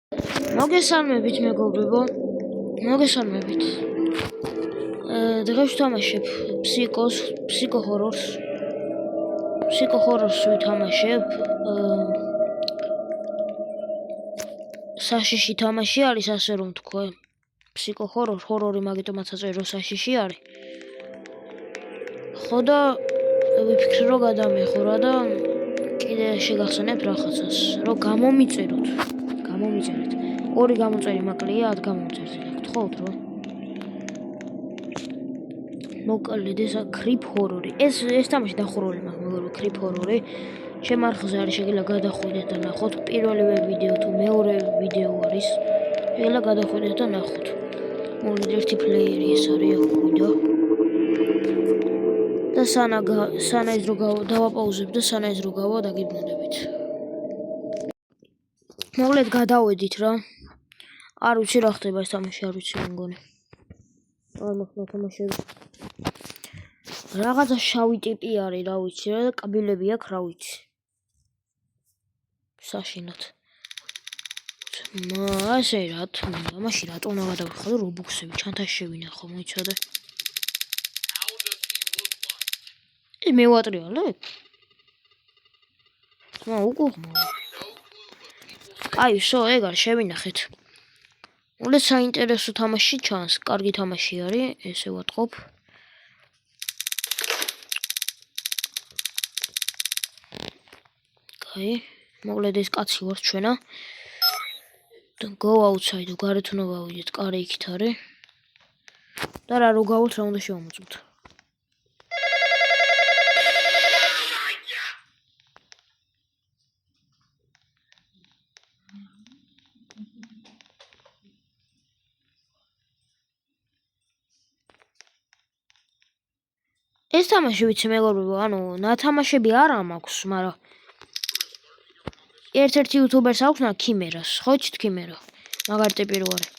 მოგესალმებით მეგობრებო, მოგესალმებით. დღეს ვთამაშებ ფსიქო-ჰორორს ვთამაშებ. საშიში თამაში არის, ასე რომ თქვა. ფსიქო-ჰორორი, მაგიტომაც აწერე რომ საშიში არის. ხო და ვიფიქრე რომ გადამეხურა და კიდე შეგახსენებ რაღაცას, რომ გამომიწეროთ. ორი გამოწერი მაკლია, 10 გამოწერდი და გთხოვთ რომ მოკლედ ესა კრიპ ჰორორი. ეს თამაში დახურული მაქვს, მეგობრებო, კრიპ ჰორორი. ჩემ არხზე არის, შეგიძლია გადახვიდეთ და ნახოთ. პირველივე ვიდეო თუ მეორე ვიდეო არის, შეგიძლია გადახვიდეთ და ნახოთ. მოკლედ ერთი პლეიერი ეს არის, აქ გვინდა. და სანაის რო დავაპაუზებ და სანაის რო გავა დაგიბნდებით. მოკლედ გადავედით რა. არ ვიცი რა ხდება ეს თამაში, არ ვიცი მე მგონი. არ მოხდა თამაშები. რაღაცა შავი ტიპი არის, რა ვიცი რა, კაბელები აქვს, რა ვიცი. საშინად. ასე რა თქმა, მაშინ რატომ უნდა გადავიხადო რობუქსები, ჩანთაში შევინახო, მოიცადე. მე ვატრიალებ? უკუღმა. აი, ეგ არის, შევინახეთ. უნდა საინტერესო თამაში ჩანს, კარგი თამაში არის, ესე ვატყობ. კაი, მოკლედ ეს კაცი ვარ ჩვენა. Go outside, გარეთ უნდა გავიდეთ, კარი იქით არის. და რა რო გავალთ, რა უნდა შევამოწმოთ. ეს თამაში ვიცი მეგობრებო, ანუ ნათამაშები არა მაქვს, მაგრამ ერთ-ერთი იუთუბერს აქვს ქიმერას, ხოჩით ქიმერა. მაგარ ტიპი რო არის.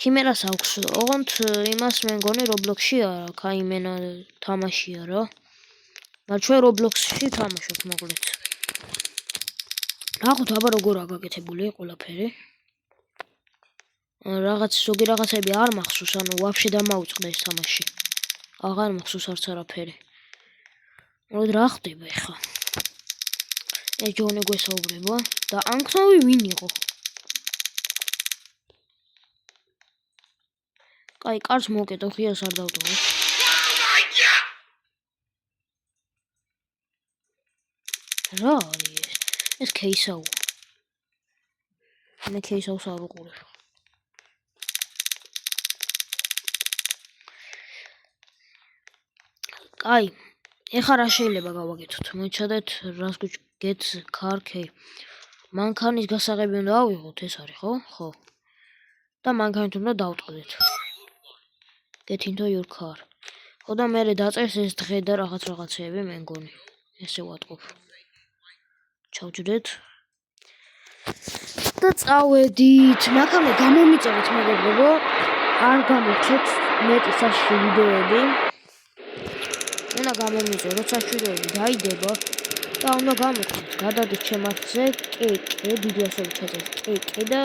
ქიმერას აქვს, ოღონდ იმას მე მგონი რობლოქსში არა, კაიმენა თამაშია რა. მაგრამ ჩვენ რობლოქსში თამაშობთ მოკლედ. ნახოთ აბა როგორ აგაკეთებული ყველაფერი. ზოგი რაღაცები არ მახსოვს, ანუ ვაფშე დამაუწყდა ეს თამაში. აღარ მახსოვს არც არაფერი. მოკლედ რა ხდება ეხა? ჯონი გვესაუბრება და ანქნოვი ვინ იყო? კაი, კარს მოკეტო, ხიას არ დავტოვებ. რა არის ეს? ეს кейსაუა. მე кейსაუს არ უყურებ. კაი, ეხლა რა შეიძლება გავაკეთოთ? მოიცადეთ, რას გets car key. მანქანის გასაღები უნდა ავიღოთ, ეს არის, ხო? ხო. და მანქანით უნდა დავტყდეთ. Get into your car. ხო და მე დაწერს ეს დღე და რაღაცეები მე მგონი. ესე ვატყობ. ჩავჯდეთ. და წავედით. მაგალე გამომიწერეთ მეგობრებო. არ გამორჩეთ მეტი საშიში ვიდეოები. უნდა გამომიწეროთ საშიში დაიდება და უნდა გამოვხდეთ. გადადით ჩემ არხზე კეკე, დიდი ასოებით ჩაწერეთ კეკე და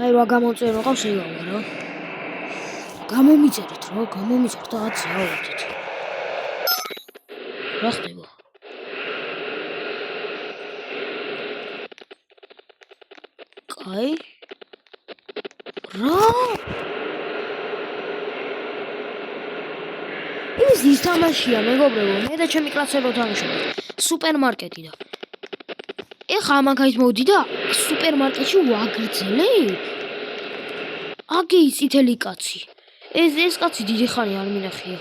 აი რა გამოწერო ყავს ეგავა რა. გამომიწერეთ რა, და აცი ავადეთ. რა ხდება? კაი. რა? ის თამაშია მეგობრებო, მე და ჩემი კლასელი რო თამაშობთ. სუპერმარკეტი და ეხა ამაგაით მოვდი და სუპერმარკეტში ვაგრძელე. აგე წითელი კაცი. ეს კაცი დიდი ხანი არ მინახია.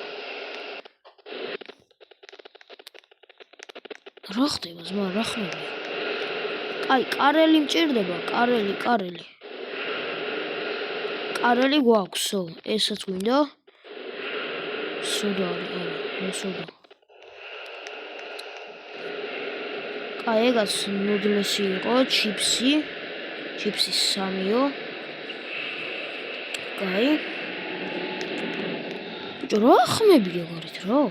რა ხდება ზმა, რა ხმებია? კაი, კარელი მჭირდება, კარელი. კარელი გვაქვს, ესაც გვინდა. სოდა არის, სოდა. კაი, ეგაც ნუდლესი იყო, ჩიპსი 3-ო. კაი. რა ხმებია გარეთ რა?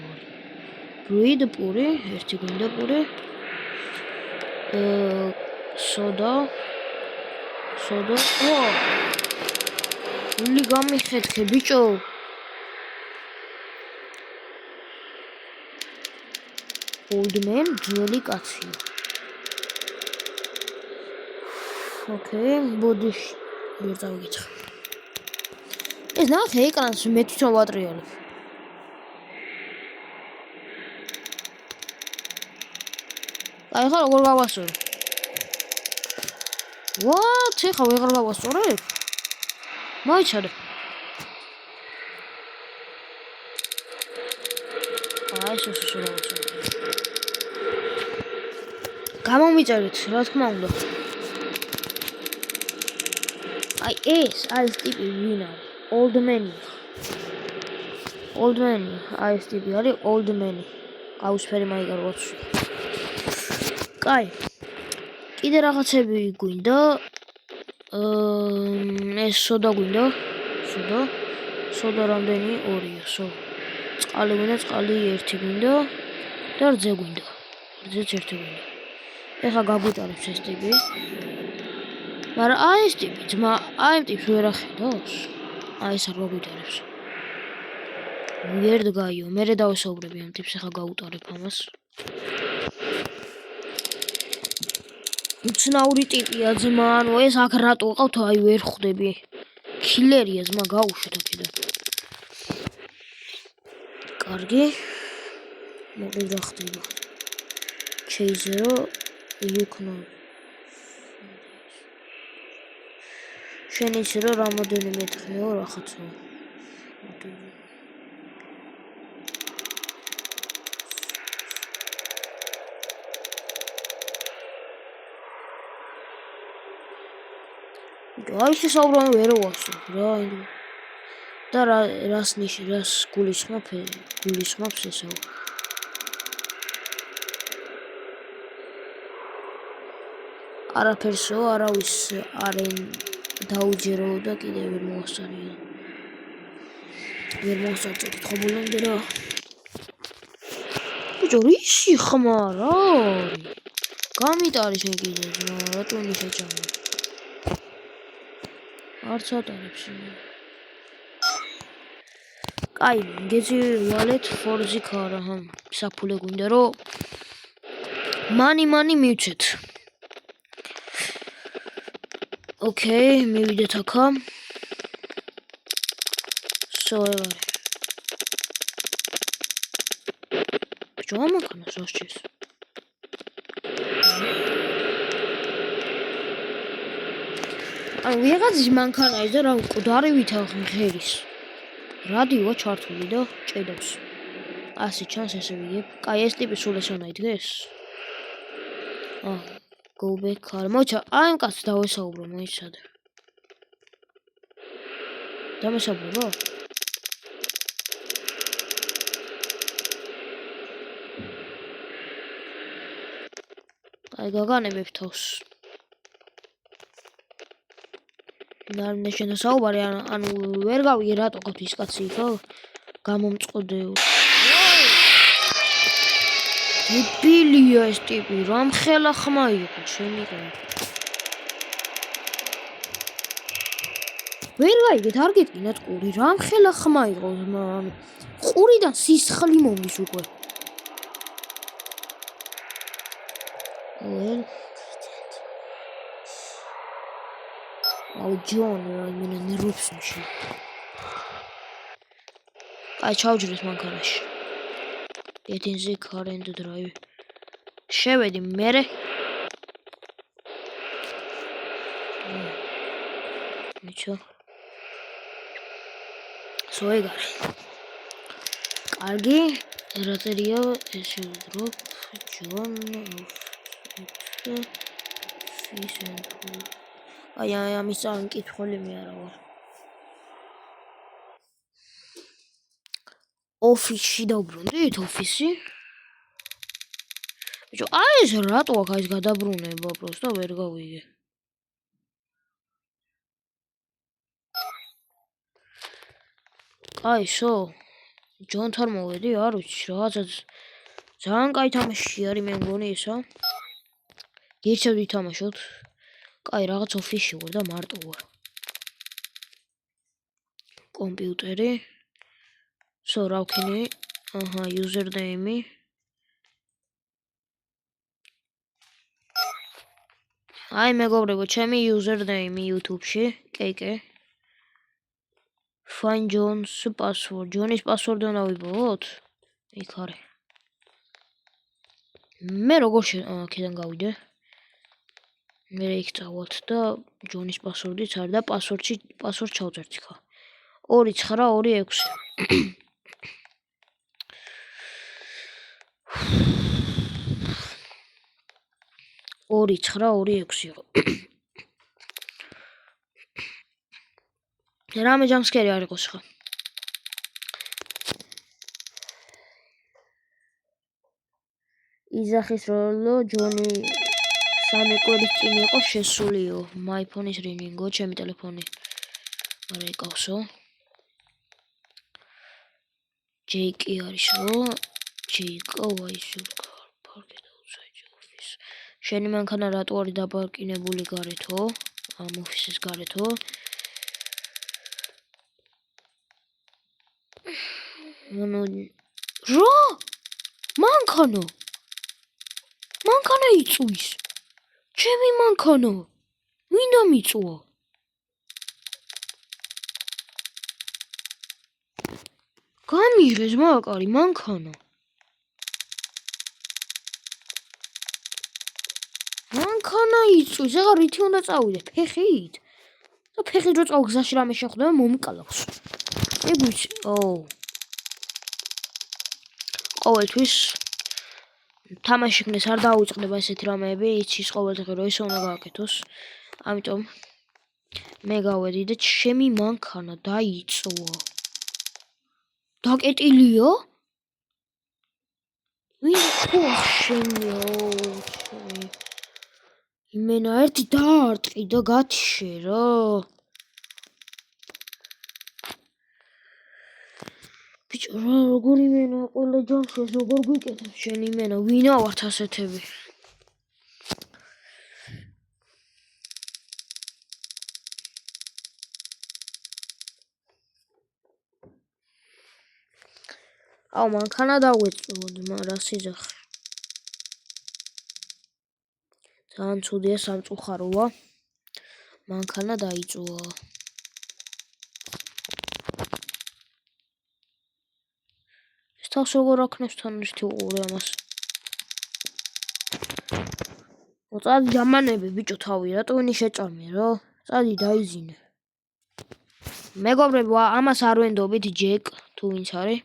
ბრუიდ პური, ერთი გვინდა პური. სოდა. ული გამიხეთქე ბიჭო. Oldman ძველი კაცი. ოკეი, ბოდიში ვერ დავიკითხე. ეს ნახე ეკრანს მე თვითონ ვატრიალებ. აი ხა როგორ გავასწორო? What? ეხა ვეღარ გავასწორებ? მაიჩადე. აი შევსვლა. გამომიწერეთ, რა თქმა უნდა. აი ეს ტიპი ვინ არის? Oldman. აი ეს ტიპი არის Oldman. ყავისფერი მაიგარ ვაცვი. კაი. კიდე რაღაცები გვინდა. ეს სოდა გვინდა. სოდა რამდენი? 2-ია, სო. წყალი გვინდა, წყალი 1 გვინდა და რძე გვინდა. რძეც 1 გვინდა. ეხა გაგვიტარებს ეს ტიპი. მაგრამ აი ეს ტიპი, ძმა, აი ამ ტიპს ვერ ახედავს. აი ეს არ გაგვიტარებს. ვერ დგაიო, მერე დავესაუბრები ამ ტიპს, ეხა გავუტარებ ამას. უცნაური ტიპია ძმა, ანუ ეს აქ რატო ყავთ, აი ვერ ხვდები. კილერია ძმა, გაუშვით აქედან. კარგი. მოკლედ რა ხდება? ჩეიზერო იუკნო. შენ იცი რომ რამოდენიმე დღეო რაღაცა. აი შესაუბრობ ვერ ვასწრებ რა და რას ნიში რას გულისხმობს ესეო არაფერსო არავის არენ დაუჯერო და კიდე ვერ მოასწარია ვერ მოასწარეთ ხობულამდე რა ბიჭო რისი ხმარა გამიტარი შენ კიდე რატო ნიშეჭამე არც ატარებს კაი გეძი ვალეთ ფორზი ქარა საფულე გვინდა რომ მანი მივცეთ ოკეი მივიდეთ აქა სოევარი ბიჭო ამაკანა სასჭირს ანუ ვიღაცის მანქანა ის და რა მკვდარი ვითავხი ღერის რადიოა ჩართული და ჭედავს ასე ჩანს ესე ვიგებ კაი ეს ტიპი სულ ესონა იდგეს go back car მოჩა აი ამ კაცს დავესაუბრო მოიცადე დამესაუბრო აი გაგანებებ თავს ნამდვილად შენასაუბარი ანუ ვერ გავიგე რატო ყავთ ის კაცი ხო გამომწყოდე დებილია ეს ტიპი რამ ხელა ხმა იყო შემიყო ვერ გაიგეთ არ გეტკინათ ყური რამ ხელა ხმა იყო ყურიდან სისხლი მომდის უკვე აუ ჯონ რაიმე ნერვებს მში აი ჩავჯრეთ მანქანაში get in the car and drive შევედი მერე მიჩო სოეგარი კარგი რაწერია ესე ვდროპ ჯონ აი ამის ამკითხული მე არა ვარ ოფისში დავბრუნდით ოფისი ბიჭო აი ეს რატო აქ ის გადაბრუნება პროსტა ვერ გავიგე აი შო ჯონთან მოვედი არ ვიცი რაღაცა ძალიან კაი თამაში არის მე მგონი ესა. გირჩევთ ვითამაშოთ. კაი რაღაც ოფისში ვარ და მარტო ვარ. კომპიუტერი. სო რა ვქენი? აჰა, username. აი მეგობრებო, ჩემი username YouTube-ში. კეკე. Find John's password. John's password უნდა ვიბოთ? იქ არის. მე როგორ აქედან გავიდე? მე იქ წავალთ და John's password-იც არის და password ჩავწერთ ხა. 2926. 2926 იყო. რამე ჯამსკერი არ იყოს ხა. იზახის როლო ჯონი 3 კვირის წინ იყო შესულიო. My phone is ringing. ჩემი ტელეფონი. არა იკავსო. ჯეიკი არისო. ჯეიკო ვაისურ პარკეთ outside office. შენი მანქანა რატო არის დაპარკინებული გარეთო? ამ ოფისის გარეთო. რა? მანქანა იწვის. ჩემი მანქანა. ვინ დამიწვა? გამიღეს მაგარი მანქანა. მანქანა იწვის. აღარ რითი უნდა წავიდე? ფეხით? და ფეხით რო წავა გზაში რამე შეხვდება მომკალავს. ეგვიც, ყოველთვის თამაში ხნეს არ დაუწყდება ესეთი რამეები, იცის ყოველდღე რომ ისე უნდა გააკეთოს. ამიტომ მე გავედი და ჩემი მანქანა დაიწვა. დაკეტილია? ვინ ხოშენიო? იმენა ერთი დაარტყი და გათიშე რა. ბიჭო რა როგორ იმენა ყველა ჯამში როგორ გვიკეთებ შენ იმენა ვინა ვართ ასეთები. აუ მანქანა დავეწვოთ რა სიძახი. ძალიან ცუდია სამწუხაროა. მანქანა დაიწვა. ეს თავს როგორ აქნევს თან ერთი უყურე ამას. წადი ჯამანები ბიჭო თავი რატო ვინი შეჭამე რა? წადი დაიზინე. მეგობრებო ამას არ ვენდობით ჯეკ თუ ვინც არის.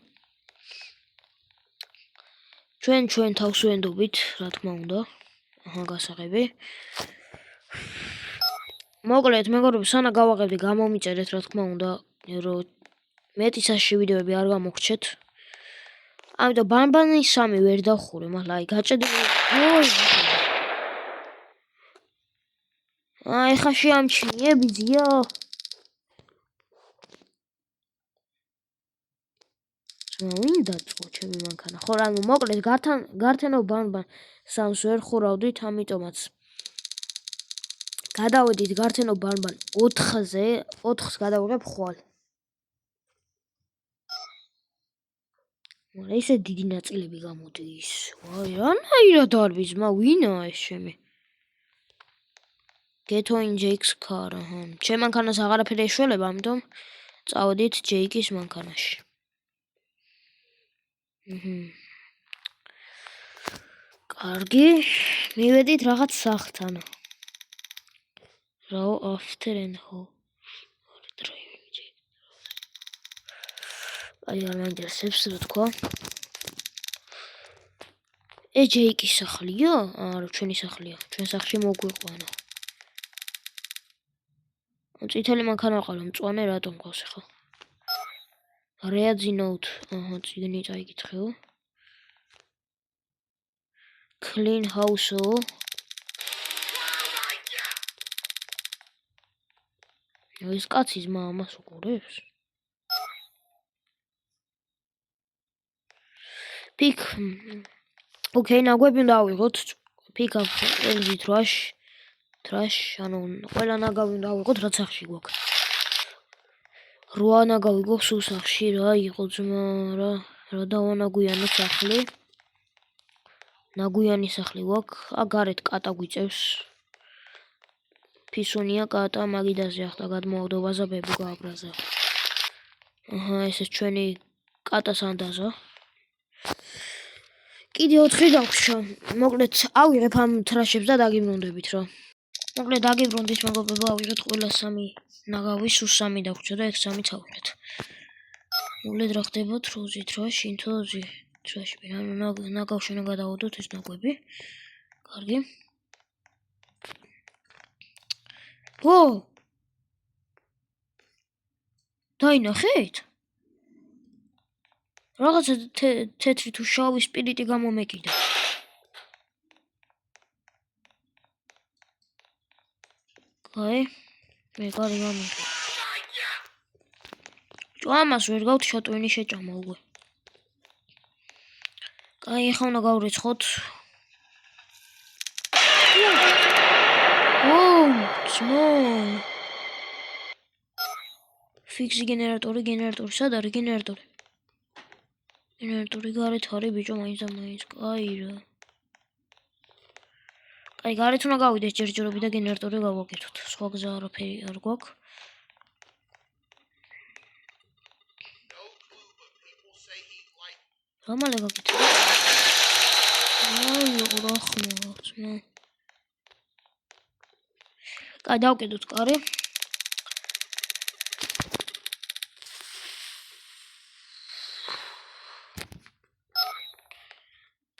ჩვენ თავს ვენდობით რა თქმა უნდა. აჰა გასაღები. მოკლედ მეგობრებო სანა გავაღებდი გამომიწერეთ რა თქმა უნდა რომ მეტი საში ვიდეოები არ გამოგრჩეთ. ამიტომ ბანბანის 3 ვერ დავხურე მაგრამ აი გაჭედილი. აი ხა შეამჩნიე ბიზია. ვინ დაწვა ჩემი მანქანა? ხო რა მოკლედ გართენო ბანბან 3-ს ვერ ხურავდით ამიტომაც გადავედით გართენო ბანბან 4-ზე 4-ს გადავიღებ ხვალ. მაგრამ ისე დიდი ნაწილები გამოდის. ვაი რანაირად არ ბიზმა ვინაა ეს შემი? Ghetto in Jake's car. ჩემ მანქანას აღარაფერი ეშველება, ამიტომ წავედით ჯეიკის მანქანაში. კარგი, მივედით რაღაც სახლთან. Raw after and home. აი ამანჯერსებს რა თქვა? ჯეიკის სახლია? არა, ჩვენი სახლია. ჩვენ სახლში მოგვიყვანა. წითელი მანქანა ყალა მწვანე რატომ ყავს ახლა? რეაძინოთ. აჰა, წიგნი წაიკითხეო. Clean house-ო. ეს კაცი ძმა ამას უყურებს? Pick ოკეი, ნაგვები უნდა ავიღოთ. Pick up LG trash, ანუ ყველა ნაგავი უნდა ავიღოთ, რაც სახში გვაქვს. 8 ნაგავი გვაქვს სულ სახში, რა იყო ძმა, რა დავანაგვიანოთ სახლი. ნაგვიანი სახლი გვაქვს. გარეთ კატა გვიწევს. ფისუნია კატა მაგიდაზე ახლა გადმოვდობაზე ბებუ გააბრაზა. ეს ჩვენი კატას ანდაზა. კიდე 4 დაგვშო. მოკლედ ავიღებ ამ თრაშებს და დაგიბრუნდებით რა. მოკლედ დაგიბრუნდით მეგობრებო, ავიღეთ ყველა 3 ნაგავი, სულ 3 დაგვჭირდა, ეგ 3-ც ავიღეთ. მოკლედ რა ხდება? თროზე თრაშ, ინთოზე თრაში. ანუ ნაგავში უნდა გადავოდოთ ეს ნაგვები. კარგი. ო! დაინახეთ? რაღაცა თეთრი თუ შავი სპირიტი გამომეკიდა. აი, მე გარი გამომეკიდა. ამას ვერ გავთ შატვინი შეჭამა უკვე. აი, ახლა უნდა გავრიცხოთ. ძმო. ფიქსი გენერატორი, სად არის გენერატორი? გენერატორი გარეთ არის ბიჭო, მაინც და მაინც. კაი რა. კაი, გარეთ უნდა გავიდეთ ჯერჯერობით და გენერატორი გავაკეთოთ. სხვა გზა არაფერი არ გვაქვს. გამალე გაკეთე. აი, რა ხმო. კაი, დავკიდოთ კარი.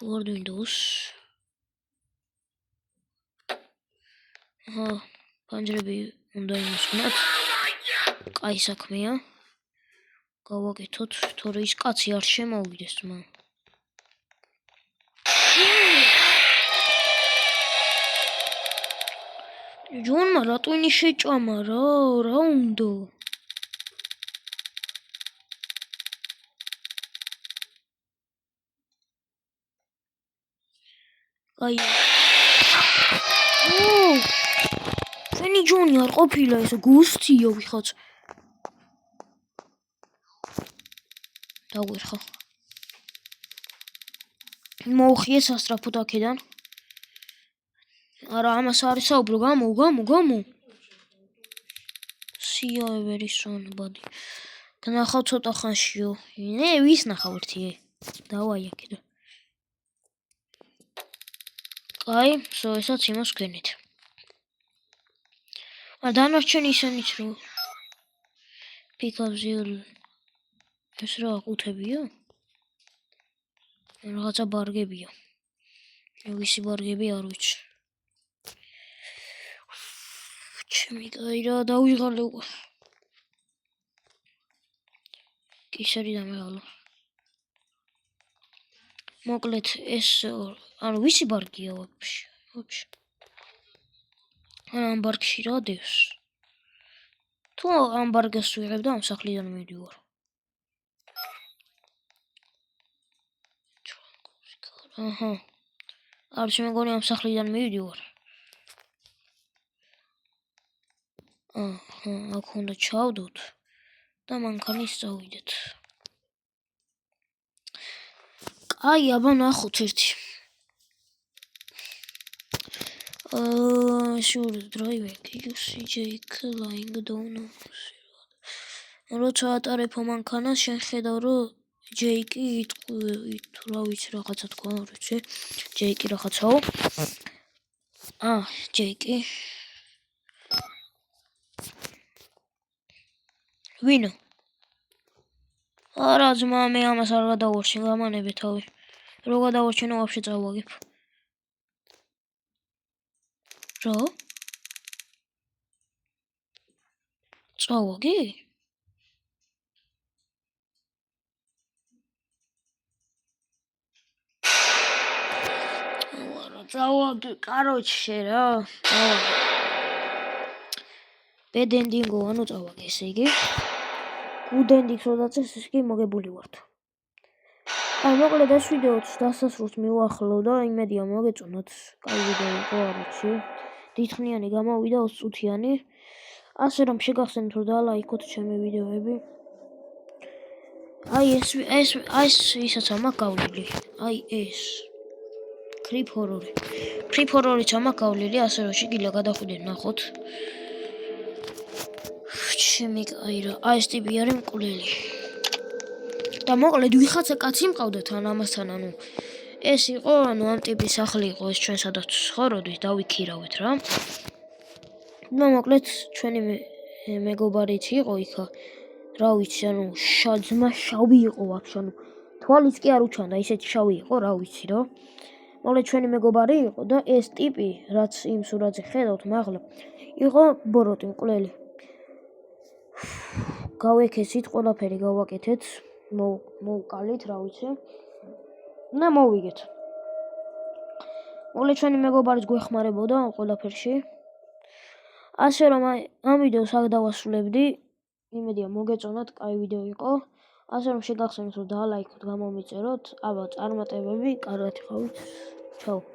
Word Windows. პანჯრები უნდა იმისვნათ. კაი საქმეა. გავაკეთოთ, თორე ის კაცი არ შემოვიდეს მან. ჯონმა რატონი შეჭამა რა უნდა? აი. ჩვენი ჯონი არ ყოფილა ეს გუსტიო ვიხაც. დავერხა. მოუხიე სასტრაფოდ აქედან. არა, ამას არის საუბრო, გამო. სიაევერისონ ბადი. განახავ ცოტა ხანშიო. ვის ნახავ ერთიე? დავაი აქედან. კაი, ესაც იმას ვქენით. დანარჩენი ისენიც რო პიკაპზე ეს რა ყუთებია? რაღაცა ბარგებია. ვისი ბარგები არ ვიცი. ჩემი კაი რა დავიღალე უკვე. კისერი დამეღალო. მოკლედ ეს ანუ ვისი ბარგია ვაფშე. ამ ბარგში რა დევს? თუ ამ ბარგას ვიღებ და ამ სახლიდან მივიდივარ. არჩი მეგონი ამ სახლიდან მივიდივარ. აქ უნდა ჩავდოთ და მანქანის წავიდეთ. კაი, აბა ნახოთ ერთი. Sure driver Jake lying down. როცა ატარებ მანქანას, შენ ხედავ რომ ჯეიკი რა ვიცი რაღაცა თქვა, არ ვიცი. ჯეიკი რაღაცაო. ჯეიკი. ვინო? არა ძმა, მე ამას არ გადავარჩენ, გამანებე თავი. რო გადავარჩენო ვაფშე წავაგებ. რა? წავაგი? წავაგი, კაროჩე რა. bad ending-ო, ანუ წავაგი, ესე იგი. good ending-ს როდესაც ის კი მოგებული ვართ. აი მოკლედ ეს ვიდეოც დასასრულს მივახლო და იმედია მოგეწონათ. კაი ვიდეო იყო, არ ვიცი. დიდხნიანი გამოვიდა 20 წუთიანი. ასე რომ შეგახსენოთ რომ დალაიქოთ ჩემი ვიდეოები. აი ეს ისაც ამაქვს გავლილი. აი ეს Creep horror. Creep horror-იც ამაქვს გავლილი, ასე რომ შეგიძლია გადახვიდეთ ნახოთ. ჩემი კაი რა. აი ეს ტიპი არის მკვლელი. და მოკლედ ვიღაცა კაცი მყავდათ ამასთან, ანუ ეს იყო, ანუ ამ ტიპის სახლი იყო ეს ჩვენ სადაც ცხოვრობდით, დავიქირავეთ რა. და მოკლედ ჩვენი მეგობარიც იყო იქა. რა ვიცი, ანუ ძმა შავი იყო ვაფშე, ანუ თვალიც კი არ უჩანდა, ისეთი შავი იყო, რა ვიცი რა. მოკლედ ჩვენი მეგობარი იყო და ეს ტიპი, რაც იმ სურათზე ხედავთ მაღლა, იყო ბოროტი მკვლელი. გავექესით, ყველაფერი გავაკეთეთ. მოვკალით, რა ვიცი. და მოვიგეთ. მოკლედ ჩვენი მეგობარიც გვეხმარებოდა ამ ყველაფერში. ასე რომ ამ ვიდეოს აქ დავასრულებდი. იმედია მოგეწონათ, კაი ვიდეო იყო. ასე რომ შეგახსენოთ რომ დალაიქოთ, გამომიწეროთ. აბა წარმატებები, კარგად იყავით. ჩაო.